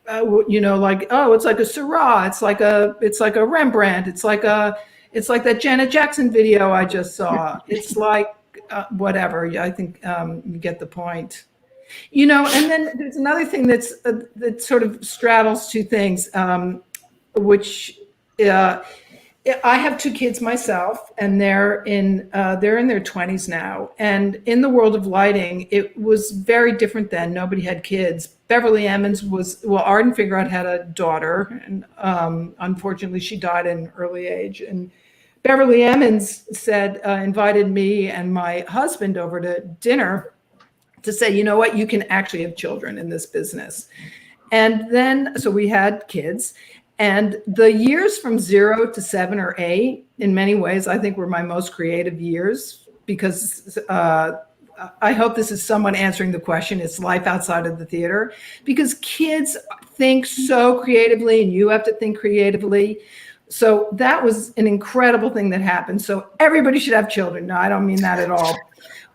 oh, it's like a Seurat. It's like a Rembrandt. It's like that Janet Jackson video I just saw. It's like whatever. I think you get the point. And then there's another thing that sort of straddles two things, which I have two kids myself, and they're in their 20s now. And in the world of lighting, it was very different then. Nobody had kids. Beverly Emmons Arden Figueroa had a daughter, and unfortunately she died at an early age. And Beverly Emmons invited me and my husband over to dinner to say, you know what, you can actually have children in this business. And then, so we had kids. And the years from 0 to 7 or 8, in many ways, I think were my most creative years, because I hope this is someone answering the question, it's life outside of the theater, because kids think so creatively and you have to think creatively. So that was an incredible thing that happened. So everybody should have children. No, I don't mean that at all.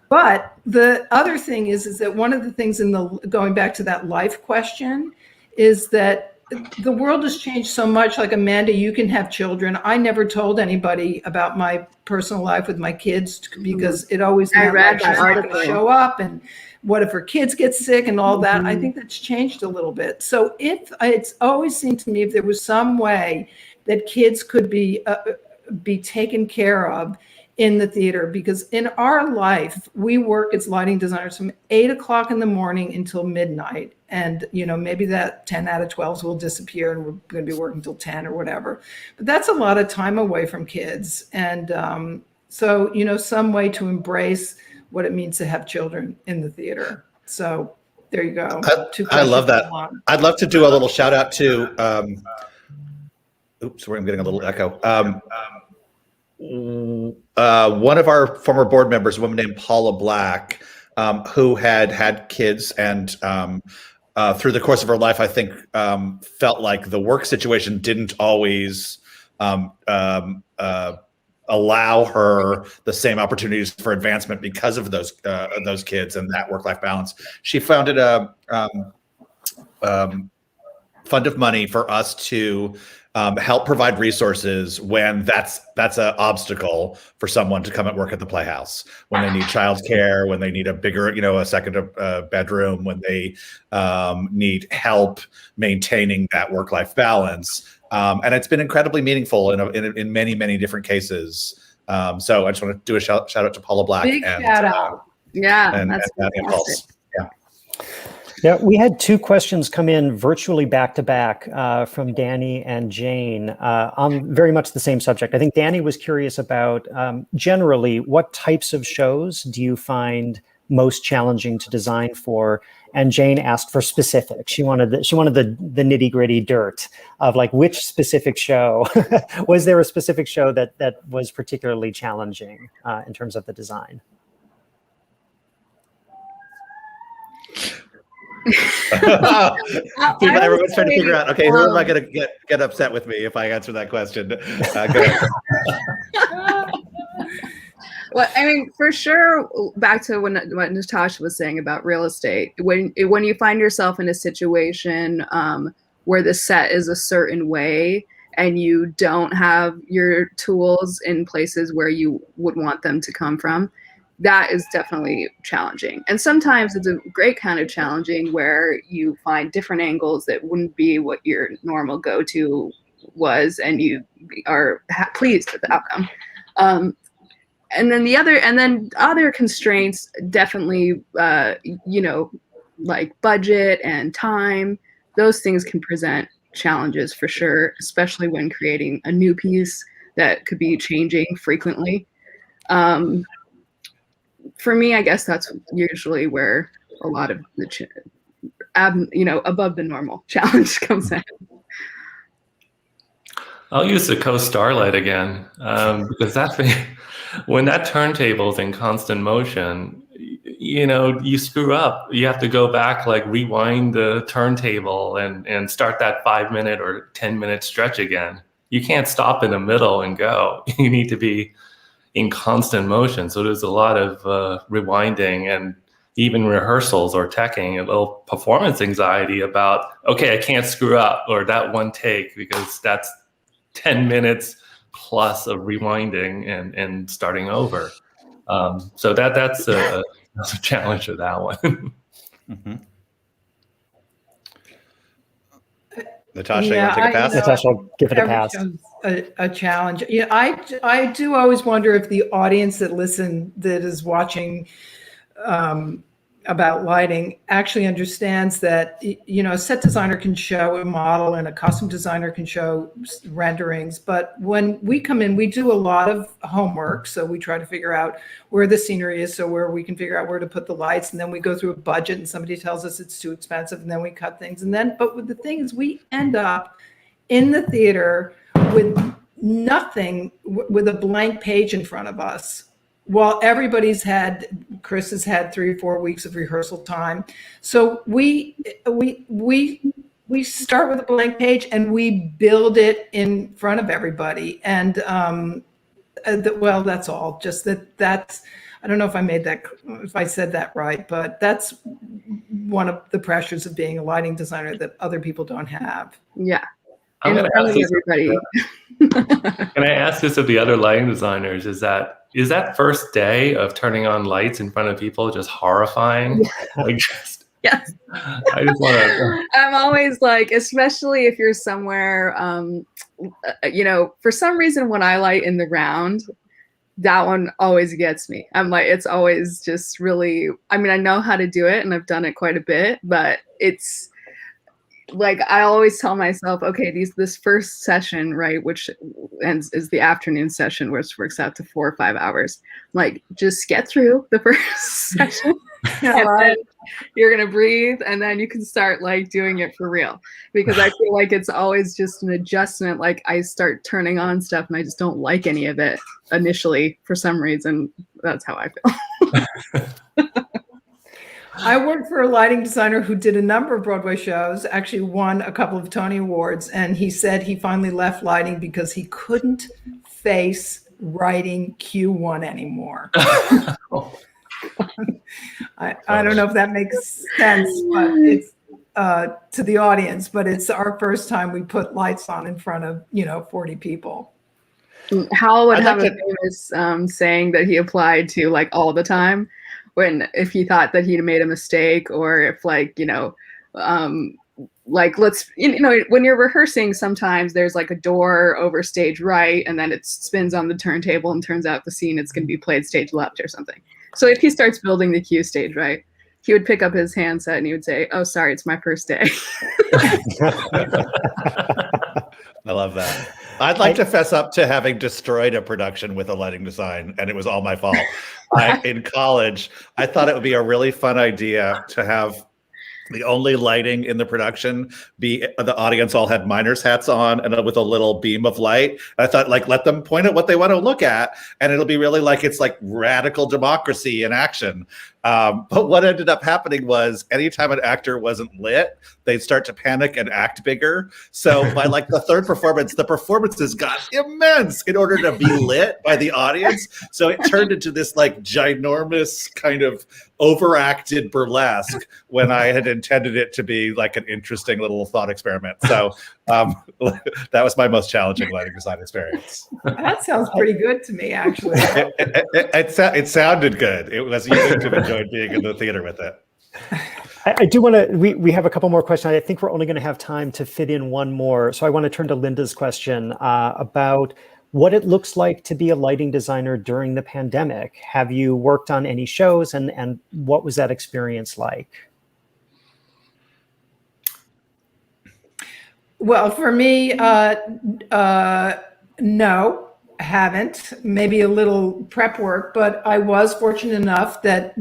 But the other thing is that one of the things going back to that life question is that the world has changed so much. Like, Amanda, you can have children. I never told anybody about my personal life with my kids, because it always meant like she's not going to show up, and what if her kids get sick and all that. I think that's changed a little bit. So it's always seemed to me, if there was some way that kids could be taken care of in the theater, because in our life, we work as lighting designers from 8 o'clock in the morning until midnight. And, maybe that 10 out of 12s will disappear and we're going to be working till 10 or whatever. But that's a lot of time away from kids. And so, some way to embrace what it means to have children in the theater. So there you go. I love that. I'd love to do a little shout out to, oops, I'm getting a little echo. One of our former board members, a woman named Paula Black, who had kids, and through the course of her life, I think felt like the work situation didn't always allow her the same opportunities for advancement because of those kids and that work-life balance. She founded a fund of money for us to help provide resources when that's an obstacle for someone to come and work at the Playhouse, when they need childcare, when they need a bigger, a second bedroom, when they need help maintaining that work-life balance. And it's been incredibly meaningful in many, many different cases. So I just want to do a shout out to Paula Black. Big shout out. Yeah, and that's that impulse. Yeah. Yeah, we had two questions come in virtually back to back from Danny and Jane on very much the same subject. I think Danny was curious about generally what types of shows do you find most challenging to design for, and Jane asked for specifics. She wanted the nitty gritty dirt of like which specific show. Was there a specific show that was particularly challenging in terms of the design? Everyone's trying to figure out, okay, who am I going to get upset with me if I answer that question? Go ahead. Well, I mean, for sure, back to what Natasha was saying about real estate, when you find yourself in a situation where the set is a certain way and you don't have your tools in places where you would want them to come from, that is definitely challenging. And sometimes it's a great kind of challenging where you find different angles that wouldn't be what your normal go-to was, and you are pleased with the outcome. And then other constraints, definitely, like budget and time. Those things can present challenges for sure, especially when creating a new piece that could be changing frequently. For me, I guess that's usually where a lot of the, above the normal challenge comes in. I'll use the co-starlight again, because that's when that turntable's in constant motion, you screw up. You have to go back, like rewind the turntable and start that 5-minute or 10-minute stretch again. You can't stop in the middle and go. You need to be in constant motion. So there's a lot of rewinding, and even rehearsals or teching, a little performance anxiety about, okay, I can't screw up or that one take, because that's 10 minutes plus of rewinding and starting over. So that's a challenge with that one. Mm-hmm. Natasha, you want to take a pass? Natasha, I'll give it a pass. A challenge. Yeah, I do always wonder if the audience that is watching about lighting actually understands that, a set designer can show a model and a costume designer can show renderings. But when we come in, we do a lot of homework. So we try to figure out where the scenery is, so where we can figure out where to put the lights. And then we go through a budget and somebody tells us it's too expensive. And then we cut things. But with the thing is, we end up in the theater with nothing, with a blank page in front of us. While Chris has had 3 or 4 weeks of rehearsal time. So we start with a blank page and we build it in front of everybody. And that's all. Just that's, I don't know if I said that right, but that's one of the pressures of being a lighting designer that other people don't have. Yeah. I'm going to ask this, everybody. Can I ask this of the other lighting designers? Is that first day of turning on lights in front of people just horrifying? Yes. I just want to. I'm always like, especially if you're somewhere, for some reason when I light in the round, that one always gets me. I'm like, it's always just really, I mean, I know how to do it and I've done it quite a bit, but it's like, I always tell myself, okay, this first session, right, which is the afternoon session, which works out to 4 or 5 hours. Like, just get through the first session, and then you're gonna breathe, and then you can start like doing it for real. Because I feel like it's always just an adjustment. Like, I start turning on stuff, and I just don't like any of it initially for some reason. That's how I feel. I worked for a lighting designer who did a number of Broadway shows, actually won a couple of Tony Awards, and he said he finally left lighting because he couldn't face writing Q1 anymore. I don't know if that makes sense, but it's to the audience, but it's our first time we put lights on in front of 40 people. Hal would have a famous saying that he applied to like all the time. If he thought that he'd made a mistake, or if when you're rehearsing, sometimes there's like a door over stage right, and then it spins on the turntable and turns out the scene it's going to be played stage left or something. So if he starts building the cue stage right, he would pick up his handset and he would say, "Oh, sorry, it's my first day." I love that. I'd like to fess up to having destroyed a production with a lighting design, and it was all my fault. In college, I thought it would be a really fun idea to have the only lighting in the production be the audience all had miners hats on and with a little beam of light. And I thought, like, let them point at what they want to look at, and it'll be really like it's like radical democracy in action. But what ended up happening was anytime an actor wasn't lit, they'd start to panic and act bigger. So by like the third performance, the performances got immense in order to be lit by the audience. So it turned into this like ginormous kind of overacted burlesque when I had intended it to be like an interesting little thought experiment. So that was my most challenging lighting design experience. That sounds pretty good to me, actually. It sounded good. It was, you could have enjoyed being in the theater with it. I do want to, we have a couple more questions. I think we're only going to have time to fit in one more. So I want to turn to Linda's question about what it looks like to be a lighting designer during the pandemic. Have you worked on any shows, and what was that experience like? Well, for me, no, haven't. Maybe a little prep work, but I was fortunate enough that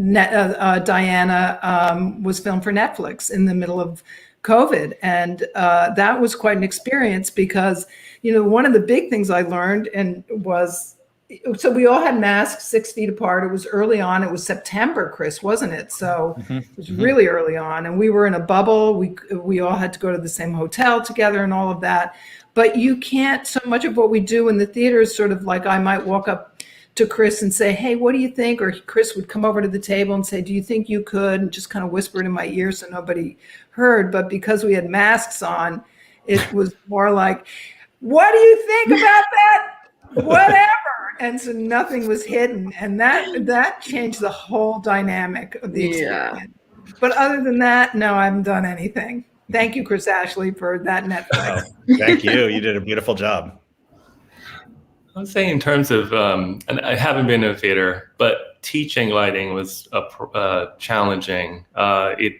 Diana was filmed for Netflix in the middle of COVID. And that was quite an experience because, you know, one of the big things I learned so we all had masks 6 feet apart. It was early on. It was September, Chris, wasn't it? So it was really early on. And we were in a bubble. We all had to go to the same hotel together and all of that. But you can't, so much of what we do in the theater is sort of like I might walk up to Chris and say, hey, what do you think? Or Chris would come over to the table and say, do you think you could? And just kind of whisper it in my ear so nobody heard. But because we had masks on, it was more like, what do you think about that? Whatever. And so nothing was hidden. And that changed the whole dynamic of the experience. Yeah. But other than that, no, I haven't done anything. Thank you, Chris Ashley, for that Netflix. Oh, thank you. You did a beautiful job. I would say in terms of, and I haven't been in a theater, but teaching lighting was challenging. I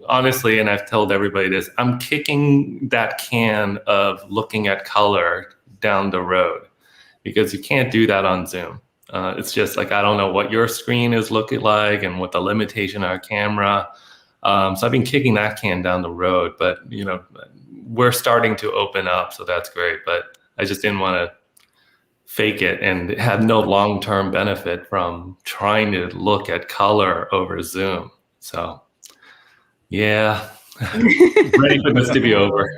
honestly, and I've told everybody this, I'm kicking that can of looking at color down the road because you can't do that on Zoom. It's just like, I don't know what your screen is looking like and what the limitation of our camera. So I've been kicking that can down the road, but you know, we're starting to open up, so that's great. But I just didn't want to fake it and have no long-term benefit from trying to look at color over Zoom. So yeah, ready for this to be over.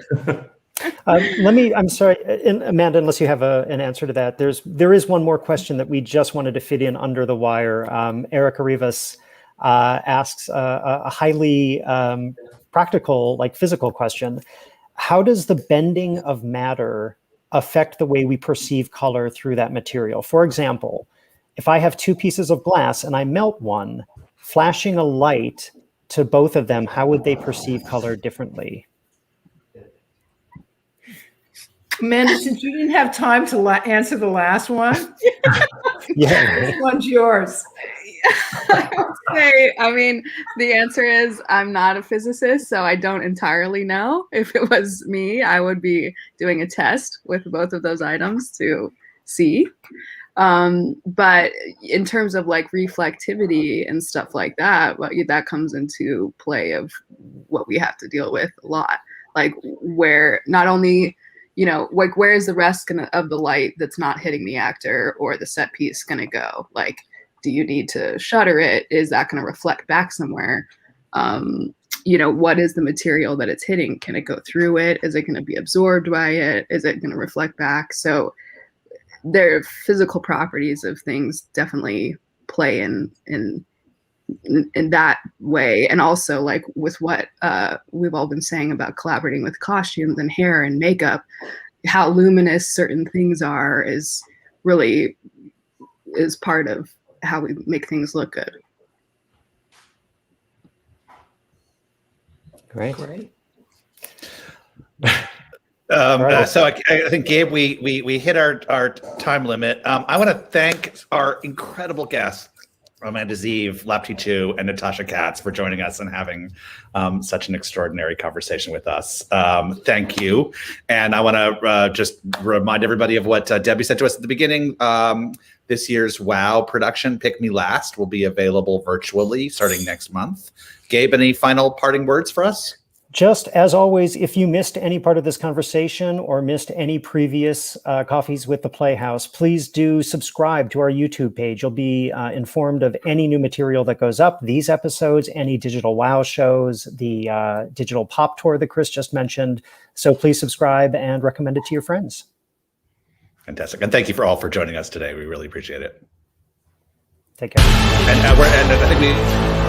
I'm sorry, Amanda, unless you have an answer to that, there is one more question that we just wanted to fit in under the wire. Erica Rivas asks a highly practical, like physical question. How does the bending of matter affect the way we perceive color through that material? For example, if I have two pieces of glass and I melt one, flashing a light to both of them, how would they perceive color differently? Amanda, since you didn't have time to answer the last one, yeah, this one's yours. I would say, I mean, the answer is I'm not a physicist, so I don't entirely know. If it was me, I would be doing a test with both of those items to see. But in terms of like reflectivity and stuff like that, well, that comes into play of what we have to deal with a lot. Like where not only, you know, like where is the rest of the light that's not hitting the actor or the set piece going to go? Like, do you need to shutter it? Is that going to reflect back somewhere? You know, what is the material that it's hitting? Can it go through it? Is it going to be absorbed by it? Is it going to reflect back? So their physical properties of things definitely play in that way. And also like with what we've all been saying about collaborating with costumes and hair and makeup, how luminous certain things are is part of how we make things look good. Great. So I think, Gabe, we hit our time limit. I want to thank our incredible guests, Amanda Zieve, Chi Chu, and Natasha Katz, for joining us and having such an extraordinary conversation with us. Thank you. And I want to just remind everybody of what Debbie said to us at the beginning. This year's WOW production, Pick Me Last, will be available virtually starting next month. Gabe, any final parting words for us? Just as always, if you missed any part of this conversation or missed any previous Coffees with the Playhouse, please do subscribe to our YouTube page. You'll be informed of any new material that goes up, these episodes, any digital wow shows, the digital pop tour that Chris just mentioned. So please subscribe and recommend it to your friends. Fantastic. And thank you all for joining us today. We really appreciate it. Take care. And I think we